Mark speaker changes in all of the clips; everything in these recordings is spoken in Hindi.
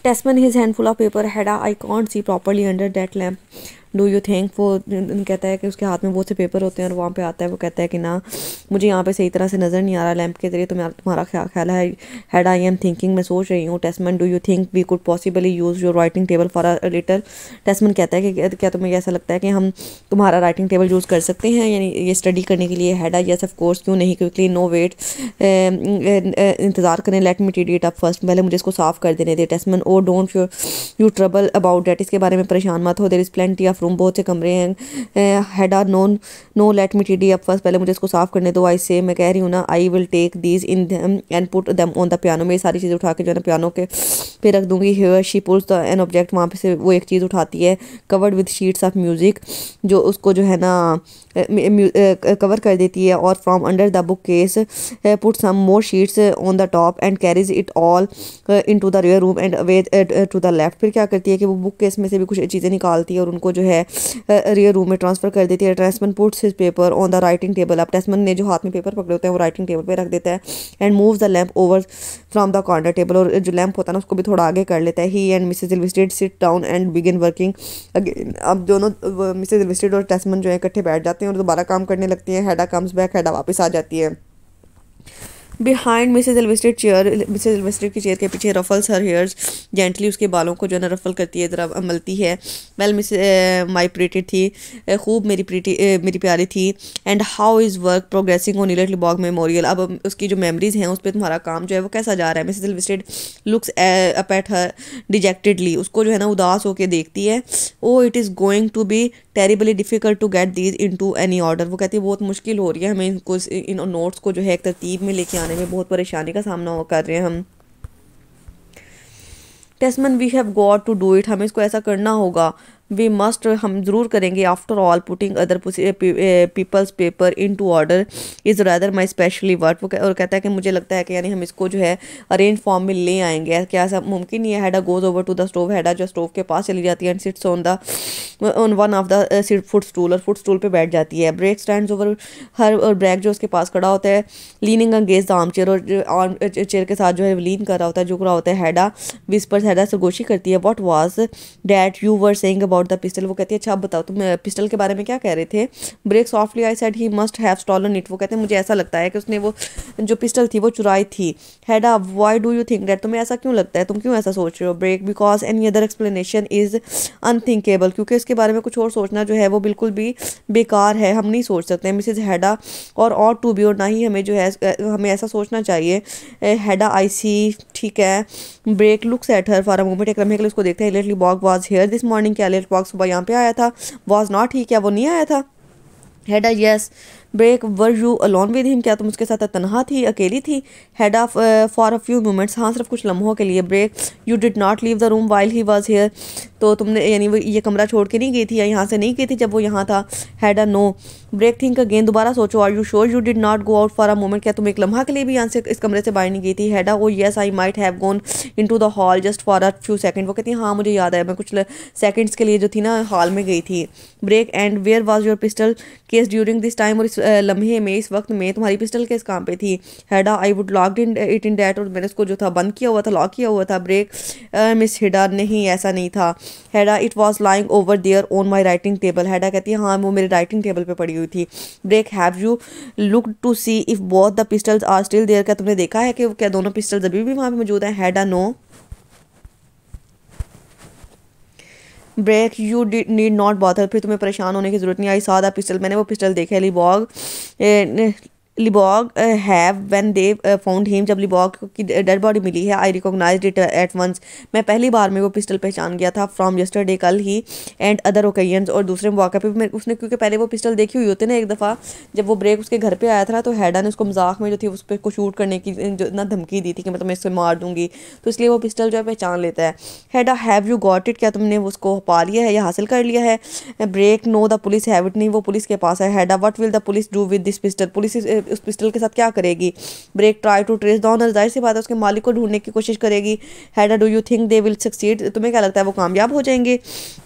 Speaker 1: टेस्टमैन his handful of paper Hedda I can't see properly under that lamp do you think. वो कहता है कि उसके हाथ में बहुत से पेपर होते हैं और वहाँ पे आता है, वो कहता है कि ना मुझे यहाँ पे सही तरह से नज़र नहीं आ रहा लैंप के ज़रिए, तो तुम्हारा ख्याल है। हैड आई एम थिंकिंग, मैं सोच रही हूँ। Tesman do you think we could possibly use your writing table for a letter. Tesman कहता है कि क्या तुम्हें ऐसा लगता है कि हम तुम्हारा राइटिंग टेबल यूज़ कर सकते हैं, यानी ये स्टडी करने के लिए। हैडा यस ऑफ कोर्स, क्यों नहीं, क्विकली नो वेट, इंतज़ार करें, let me tidy it up first, पहले मुझे इसको साफ़ कर देने दे। Tesman oh don't you trouble about that, इसके बारे में परेशान मत हो। There is plenty of room, बहुत से कमरे हैं। Hedda no let me tidy up first, पहले मुझे इसको साफ़ करने दो। आई से, मैं कह रही हूँ ना, I will take these in them and put them on the piano, मैं ये सारी चीज़ें उठा के जो है ना पियानो के पे रख दूँगी। Here she pulls the an object, वहाँ पे से वो एक चीज़ उठाती है, covered with sheets of music, जो उसको जो है ना कवर कर देती है। और from under the book case put some more sheets on the top and carries it all into the rear room and away to the left. फिर क्या करती है कि वो बुक केस में से भी कुछ चीज़ें निकालती है और उनको जो है रियर रूम में ट्रांसफ़र कर देती है। Tesman puts his paper on the writing table, अब टेस्टमैन ने जो हाथ में पेपर पकड़े होते हैं वो राइटिंग टेबल पे रख देता है। And move the lamp over from the corner table, और जो लैम्प होता है ना उसको भी थोड़ा आगे कर लेता है। He and Mrs Elvsted sit down and begin working again, अब दोनों मिसेज इल्विस्टेड और टेस्टमैन जो है इकट्ठे बैठ जाते हैं और दोबारा काम करने लगती हैं। हैडा कम्स बैक, हैडा वापस आ जाती है। बिहाइंड मिसेज एल्विस्टेड चेयर, मिसेज एल्विस्टेड की चेयर के पीछे रफल्स हर हेयर्स, जेंटली उसके बालों को जो है ना रफल करती है, ज़रा मलती है। वेल मिस माई प्रीटी थी, खूब मेरी प्यारी थी। And how is work progressing on little Bog memorial, अब उसकी जो मेमोरीज हैं उस पर तुम्हारा काम जो है वो कैसा जा रहा है। Mrs Elvsted looks up at her dejectedly, उसको जो है ना उदास होकर देखती है। Oh it is going to be terribly difficult to get these into any order, वो कहती है बहुत मुश्किल हो रही है हमें इनको इन नोट्स को जो है एक तरतीब में लेके आने में, बहुत परेशानी का सामना कर रहे हैं हम। Tesman we have got to do it, हमें इसको ऐसा करना होगा। वी मस्ट, हम ज़रूर करेंगे। After all putting other people's paper into order is rather my specially work, वो और कहता है कि मुझे लगता है कि यानी हम इसको जो है अरेंज फॉर्म में ले आएंगे, क्या ऐसा मुमकिन नहीं है। Hedda goes over to the stove, Hedda जो स्टोव के पास चली जाती है and sits on one of the footstool, और फुट स्टूल पे बैठ जाती है। ब्रेक स्टैंड्स ओवर हर, और ब्रेक जो उसके पास खड़ा होता है leaning against the arm chair, और चेयर के साथ जो है लीन कर रहा होता है, झुक रहा होता है। हैडा विस्पर्स, हैडा सरगोशी करती है। What was that you were saying about the pistol, वो कहती है अच्छा अब बताओ तुम पिस्टल के बारे में क्या कह रहे थे। Brack softly I said he must have stolen it, वो कहते हैं मुझे ऐसा लगता है कि उसने वो जो पिस्टल थी वो चुराई थी। Hedda why do you think that, तुम्हें ऐसा क्यों लगता है, तुम क्यों ऐसा सोच रहे हो। Brack because any other explanation is unthinkable, क्योंकि इसके बारे में कुछ और सोचना जो है वो बिल्कुल भी बेकार है, हम नहीं सोच सकते। मिसेज हैडा और टू बी, और ना ही हमें जो है हमें ऐसा सोचना चाहिए। हैडा आई सी, ठीक है। Brack looks at her for a moment, एक लम्हे के लिए उसको देखते हैं। Little Bog was here this morning, क्या लिटिल बॉग सुबह यहाँ पे आया था। वाज नॉट ही, क्या वो नहीं आया था। Hedda yes. Brack were you alone with him, क्या तुम उसके साथ तनहा थी, अकेली थी। Hedda for a few moments, हाँ सिर्फ कुछ लम्हों के लिए। Brack you did not leave the room while he was here, तो तुमने यानी वो ये कमरा छोड़ के नहीं गई थी या यहाँ से नहीं गई थी जब वो यहाँ था। Hedda no. Brack think again, दोबारा सोचो। Are you sure you did not go out for a moment, क्या तुम एक लम्हा के लिए भी यहाँ से इस कमरे से बाहर नहीं गई थी। Hedda oh yes I might have gone into the hall just for a few second, वो कहती है हाँ मुझे याद है मैं कुछ सेकंड्स के लिए जो थी ना हॉल में गई थी। Brack and where was your pistol case during this time, और इस लम्हे में इस वक्त में तुम्हारी पिस्टल केस काम पे थी। Hedda I would locked in it in that, और मैंने उसको जो था बंद किया हुआ था, लॉक किया हुआ था। ब्रेक मिस हैडा नहीं ऐसा नहीं था। Hedda it was lying over there on my writing table, Hedda कहती है हाँ वो मेरे राइटिंग टेबल पे पड़ी हुई थी। Brack have you look to see if both the pistols are still there, क्या तुमने देखा है कि क्या दोनों पिस्टल्स अभी भी वहाँ पे मौजूद हैं। Hedda no. Brack you need not bother, फिर तुम्हें परेशान होने की जरूरत नहीं। आई सॉ द पिस्टल, मैंने वो पिस्टल देखा है। Lovborg have when they found him, जब लिबॉग की डेड बॉडी मिली है। I recognised it at once, मैं पहली बार में वो पिस्टल पहचान गया था। फ्रॉम यस्टरडे, कल ही। एंड अदर ओकेजन्स, और दूसरे मौके पे भी उसने, क्योंकि पहले वो पिस्टल देखी हुई होती है ना एक दफ़ा जब वो ब्रेक उसके घर पे आया था, तो हैडा ने उसको मजाक में जो थी उस पर को शूट करने की जो ना धमकी दी थी कि मैं तुम्हें इससे मार दूंगी, तो इसलिए वो पिस्टल जो है पहचान लेता है। हैडा हैव यू गॉट इट, क्या तुमने उसको पा लिया है या हासिल कर लिया है। Brack no the police have it, नहीं वो पुलिस के पास है। Hedda what will the police do with this pistol, police उस पिस्टल के साथ क्या करेगी? Brack try to trace the owner, जाहिर सी बात है उसके मालिक को ढूंढने की कोशिश करेगी। Hedda do you think they will succeed, तुम्हें क्या लगता है वो कामयाब हो जाएंगे?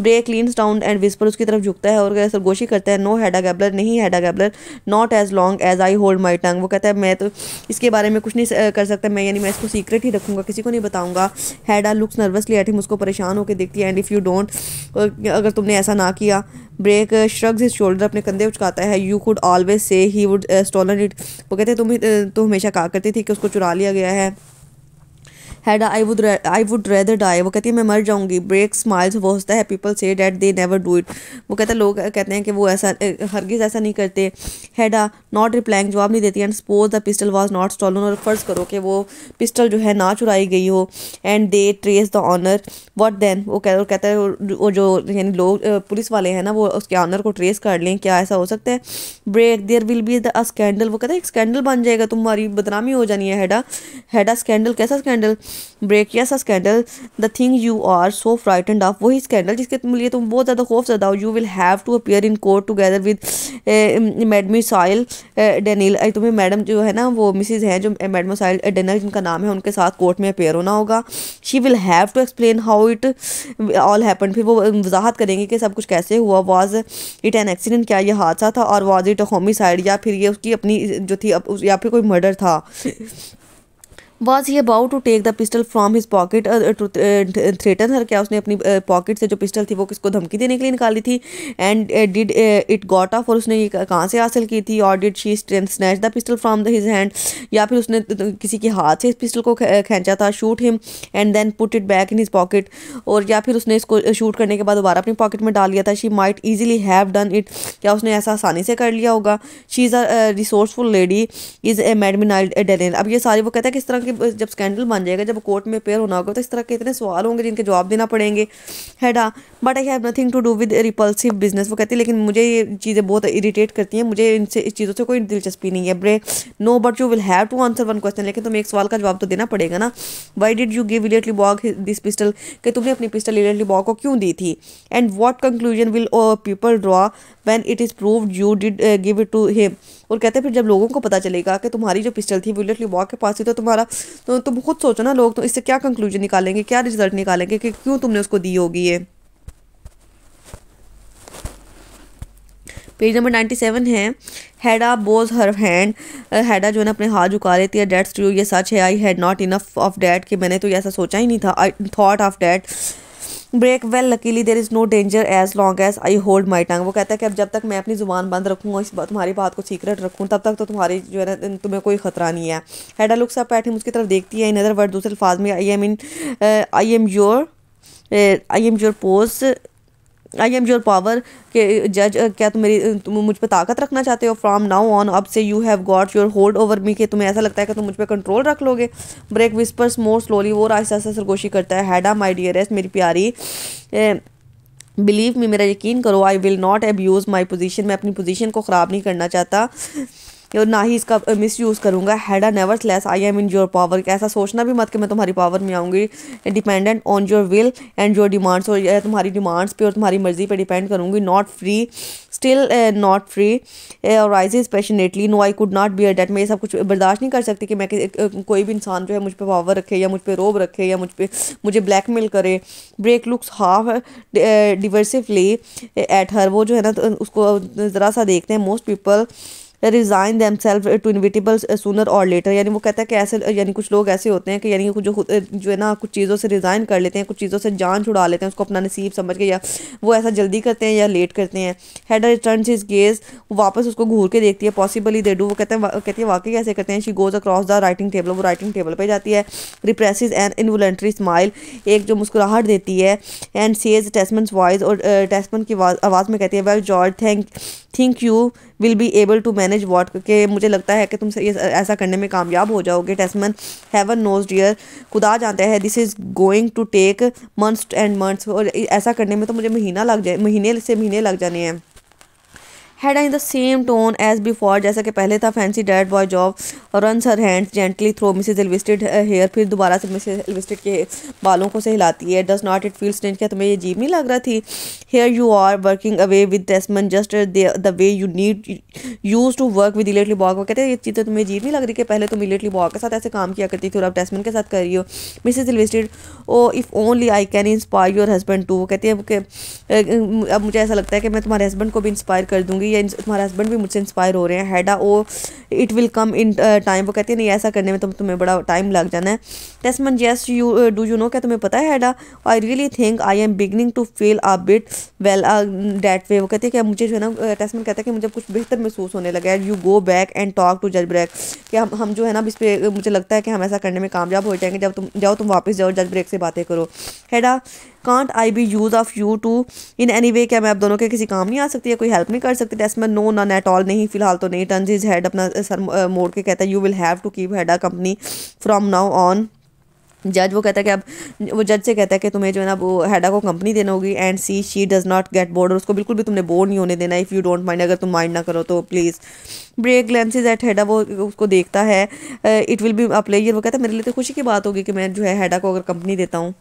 Speaker 1: Brack leans down and whisper, उसकी तरफ झुकता है और सरगोशी करता है, नो हैडा गैबलर, नहीं Hedda Gabler, not as long as I hold my tongue. वो कहता है मैं तो इसके बारे में कुछ नहीं कर सकता, मैं यानी मैं इसको सीक्रेट ही रखूंगा, किसी को नहीं बताऊंगा। हैडा लुक्स नर्वसली एट हिम, उसको परेशान होकर देखती है। एंड इफ़ यू डोंट, अगर तुमने ऐसा ना किया। ब्रेक श्रग्स हिज शोल्डर, अपने कंधे उचकाता है। You could always say he would stolen it, वो कहते हैं तुम हमेशा कहा करती थी कि उसको चुरा लिया गया है। Hedda I would rather die, वो कहती है मैं मर जाऊंगी। ब्रेक स्माइल्स, वो हंसता है। People say that they never do it, वो कहता है लोग कहते हैं कि वो ऐसा हरगिज़ ऐसा नहीं करते। हैडा नॉट रिप्लाइंग, जवाब नहीं देती। And suppose the pistol was not stolen, और फ़र्ज़ करो कि वो पिस्टल जो है ना चुराई गई हो। And they trace the owner, what then, वो कहता है वो जो यानी लोग पुलिस वाले हैं ना वो उसके ऑनर को ट्रेस कर लें, क्या ऐसा हो सकता है? Brack there will be the scandal, वो कहता है एक स्कैंडल बन जाएगा, तुम्हारी बदनामी हो जानी है। हैडा स्कैंडल, कैसा scandal? Brack yes a scandal, the thing you are so frightened of, वही स्कैंडल जिसके लिए तुम बहुत ज़्यादा खौफज़दा हो। You will have to appear in court together with mademoiselle Daniel, तुम्हें मैडम जो है ना वो मिसिज हैं जो मैडमिसाइल डेनिल जिनका नाम है उनके साथ कोर्ट में अपीयर होना होगा। She will have to explain how it all happen, फिर वो वजाहत करेंगे कि सब कुछ कैसे हुआ। वाज इट एन एक्सीडेंट, क्या ये हादसा था? और वाज इट होमिसाइड, या फिर ये उसकी अपनी जो थी या फिर कोई मर्डर था? Was he about to take the pistol from his pocket to threaten her, क्या उसने अपनी पॉकेट से जो पिस्टल थी वो किसको धमकी देने के लिए निकाली थी? And did it got off, और उसने ये कहाँ से हासिल की थी? और did she snatch the pistol from his hand, या फिर उसने किसी के हाथ से इस पिस्टल को खींचा था? Shoot him and then put it back in his pocket, और या फिर उसने इसको शूट करने के बाद दोबारा अपनी पॉकेट में डाल लिया था? She might easily have done it, क्या उसने ऐसा आसानी से कर लिया होगा? She is a resourceful lady is a mademoiselle Daniel. अब ये सारी वो कहता है किस तरह की जब स्कैंडल बन जाएगा, जब कोर्ट में पेयर होना होगा तो इस तरह के इतने सवाल होंगे जिनके जवाब देना पड़ेंगे। Hedda but I have nothing to do with repulsive business, वो कहती है लेकिन मुझे ये चीज़ें बहुत इरिटेट करती हैं, मुझे इनसे इस चीज़ों से कोई दिलचस्पी नहीं है। Brack no but you will have to answer one question, लेकिन तुम्हें एक सवाल का जवाब तो देना पड़ेगा ना। Why did you give Eilert Lovborg this pistol, कि तुमने अपनी पिस्टल इलियटली बॉग को क्यों दी थी? And what conclusion will people draw when it is proved you did give it to him, और कहते हैं फिर जब लोगों को पता चलेगा कि तुम्हारी जो पिस्टल थी विलियटली बॉग के पास थी तो तुम्हारा तो तुम खुद सोचो ना, लोग तो इससे क्या कंक्लूजन निकालेंगे, क्या रिजल्ट निकालेंगे कि क्यों तुमने उसको दी होगी। ये पेज नंबर 97 है। हैडा बोज हर हैंड, हैडा जो है ना अपने हाथ झुका लेती है। डेट्स ट्रू, ये सच है। I had not enough of that, कि मैंने तो ये ऐसा सोचा ही नहीं था। I thought of that. Brack well luckily there is no danger as long as I hold my tongue, वो कहता है कि अब जब तक मैं अपनी ज़ुबान बंद रखूँगा, तुम्हारी बात को सीक्रेट रखूँ, तब तक तो तुम्हारी जो है ना तुम्हें कोई ख़तरा नहीं है। हैडा लुक्स अप एट हिम, उसकी तरफ देखती है। इन अदर वर्ड, दूसरे अल्फाज में, I am your pose, I am your power, के जज, क्या तुम मुझ पर ताकत रखना चाहते हो? फ्रॉम नाउ ऑन, अब से you have got your hold over me, कि तुम्हें ऐसा लगता है कि तुम मुझ पर कंट्रोल रख लोगे। ब्रेक विस्पर्स मोर स्लोली, वो आहिस्ता आहिस्ता सरगोशी करता है। हैडा माई डियरेस्ट, मेरी प्यारी, बिलीव मी, मेरा यकीन करो, I will not abuse my position, मैं अपनी पोजीशन को ख़राब नहीं करना चाहता और ना ही इसका मिस यूज़ करूँगा। Hedda nevertheless I am in your power, ऐसा सोचना भी मत कि मैं तुम्हारी पावर में आऊँगी। Dependent on your will and your demands, और तुम्हारी डिमांड्स पे और तुम्हारी मर्ज़ी पे डिपेंड करूँगी। Not free, still not free, rises passionately, no I could not bear that, मैं ये सब कुछ बर्दाश्त नहीं कर सकती कि मैं कोई भी इंसान जो है मुझ पर पावर रखे या मुझ पर रोब रखे या मुझे ब्लैकमेल करे। Brack looks half derisively at her, वो जो है ना तो उसको ज़रा सा देखते हैं। Most people resign themselves to inevitable sooner और लेटर, यानी वो कहता है कि ऐसे यानी कुछ लोग ऐसे होते हैं कि यानी जो है ना कुछ चीज़ों से रिज़ाइन कर लेते हैं, कुछ चीज़ों से जान छुड़ा लेते हैं उसको अपना नसीब समझ के, या वो ऐसा जल्दी करते हैं या लेट करते हैं। हैडा रिटर्न्स हिज गेज, वो वापस उसको घूर के देखती है। पॉसिबली दे डू, वो कहती है वाकई ऐसे करते हैं। She goes across the writing table, वो राइटिंग टेबल पर जाती है। रिप्रेसिस एन इनवॉलंटरी स्माइल, एक जो मुस्कुराहट देती है। एंड सेज टेस्टमन्स वॉइस, और टेस्टमन की आवाज़ में कहती है well George think you will be able to manage what, के मुझे लगता है कि तुम ऐसा करने में कामयाब हो जाओगे। टेस्टमन हेवन नोज डियर, खुदा जानता है, this is going to take months and months, और ऐसा करने में तो मुझे महीने से महीने लग जाने हैं। Hedda in the same tone as before, जैसा कि पहले था, fancy that by Jove, runs her hands gently through Mrs Elvsted hair, फिर दोबारा से मिसेज एल्विस्टेड के बालों को से हिलाती है। Does not it feel strange, क्या तुम्हें ये अजीब नहीं लग रहा थी? Here you are working away with Tesman just the way you need use to work with Eilert Lovborg. वो कहते हैं ये चीज़ें तुम्हें अजीब नहीं लग रही कि पहले तुम इलेटली बॉग के साथ ऐसे काम किया करती थी और अब डेस्मंड के साथ कर रही हो? Mrs Elvsted oh if only I can inspire your husband to, कहती है कि अब मुझे ऐसा लगता है कि मैं तुम्हारे हस्बैंड को भी इंस्पायर कर दूंगी, या तुम्हारे हस्बैंड भी मुझसे इंस्पायर हो रहे हैं। Hedda oh it will come in time, वो कहती है नहीं ऐसा करने में तुम्हें बड़ा टाइम लग जाना है। Tesman yes you do you know, क्या तुम्हें पता है Hedda, I really think I am beginning to feel a bit well that way. वो कहती है कि मुझे जो है ना, डेस्मंड कहता है कि मुझे कुछ बेहतर महसूस होने लगा है। You go back and talk to जज ब्रेक, कि हम जो है ना इस पर मुझे लगता है कि हम ऐसा करने में कामयाब हो जाएंगे, जब तुम वापस जाओ जज ब्रेक से बातें करो। Hedda can't I be use of you two in any way, क्या मैं आप दोनों के किसी काम नहीं आ सकती है, कोई हेल्प नहीं कर सकती? Tesman no none at all, नहीं फिलहाल तो नहीं। टर्न्स हिज हेड, अपना सर मोड़ के कहता है you will have to keep Hedda company from now on. जज वो कहता है कि अब वो जज से कहता है कि तुम्हें जो है ना वो हैडा को कंपनी देना होगी, and see she does not get bored, और उसको बिल्कुल भी तुमने बोर नहीं होने देना, इफ़ यू डोंट माइंड, अगर तुम माइंड ना करो तो प्लीज़। ब्रेक ग्लैंसेस एट हैडा, वो उसको देखता है। It will be a player, वो कहता है मेरे लिए तो खुशी की बात होगी कि मैं जो है हैडा को अगर कंपनी देता हूँ।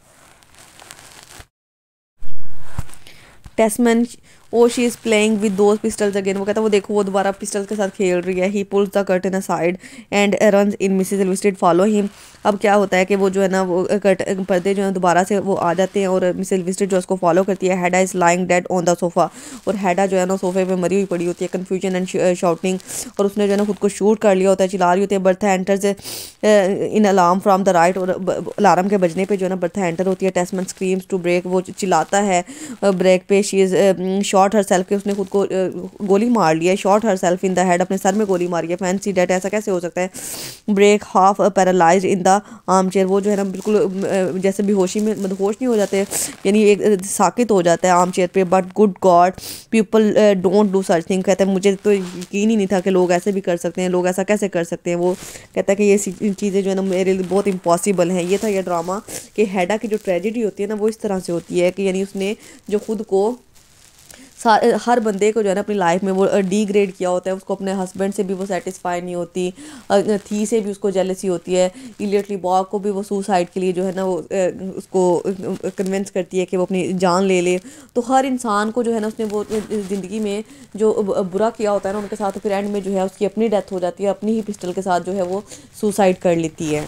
Speaker 1: Tesman oh she is playing with those pistols again, वो कहता है वो देखो वो दोबारा पिस्टल्स के साथ खेल रही है। He pulls the curtain aside and runs in, Mrs Elvsted follow him. अब क्या होता है कि वो जो है ना वो पर्दे जो है दोबारा से वो आ जाते हैं और मिसेज एल्विस्टेड जो उसको फॉलो करती है। Hedda is lying dead on the sofa, और हैडा जो है ना सोफे पे मरी हुई पड़ी होती है। कन्फ्यूजन एंड शाउटिंग, और उसने जो है ना खुद को शूट कर लिया होता है, चिल्ला रही होती है। Bertha enters in alarm from the right, और अलार्म के बजने पे जो है ना बर्था एंटर होती है। टेस्मन स्क्रीम्स टू ब्रेक, वो चिल्लाता है ब्रेक पे। She is shot her self, के उसने खुद को गोली मार लिया है। Shot her self in the head, अपने सर में गोली मारी है। फैंसी डेट, ऐसा कैसे हो सकता है? Brack half paralysed in the armchair, वो जो है ना बिल्कुल जैसे बेहोशी में मदहोश नहीं हो जाते, यानी एक साकित हो जाता है आर्म चेयर पे। But good God people don't do such thing, कहते हैं मुझे तो यकीन ही नहीं था कि लोग ऐसे भी कर सकते हैं, लोग ऐसा कैसे कर सकते हैं। वो कहता है कि ये चीज़ें जो है ना मेरे लिए बहुत इम्पॉसिबल हैं। ये था ये ड्रामा कि हैडा की जो ट्रेजेडी होती है ना वो इस तरह से होती है कि यानी उसने जो खुद को हर बंदे को जो है ना अपनी लाइफ में वो डिग्रेड किया होता है, उसको अपने हस्बैंड से भी वो सेटिस्फाई नहीं होती, थी से भी उसको जेलसी होती है। इलियटली बॉब को भी वो सुसाइड के लिए जो है ना वो उसको कन्विंस करती है कि वो अपनी जान ले ले। तो हर इंसान को जो है ना उसने वो ज़िंदगी में जो बुरा किया होता है ना उनके साथ, तो फिर एंड में जो है उसकी अपनी डेथ हो जाती है, अपनी ही पिस्टल के साथ जो है वो सुसाइड कर लेती है।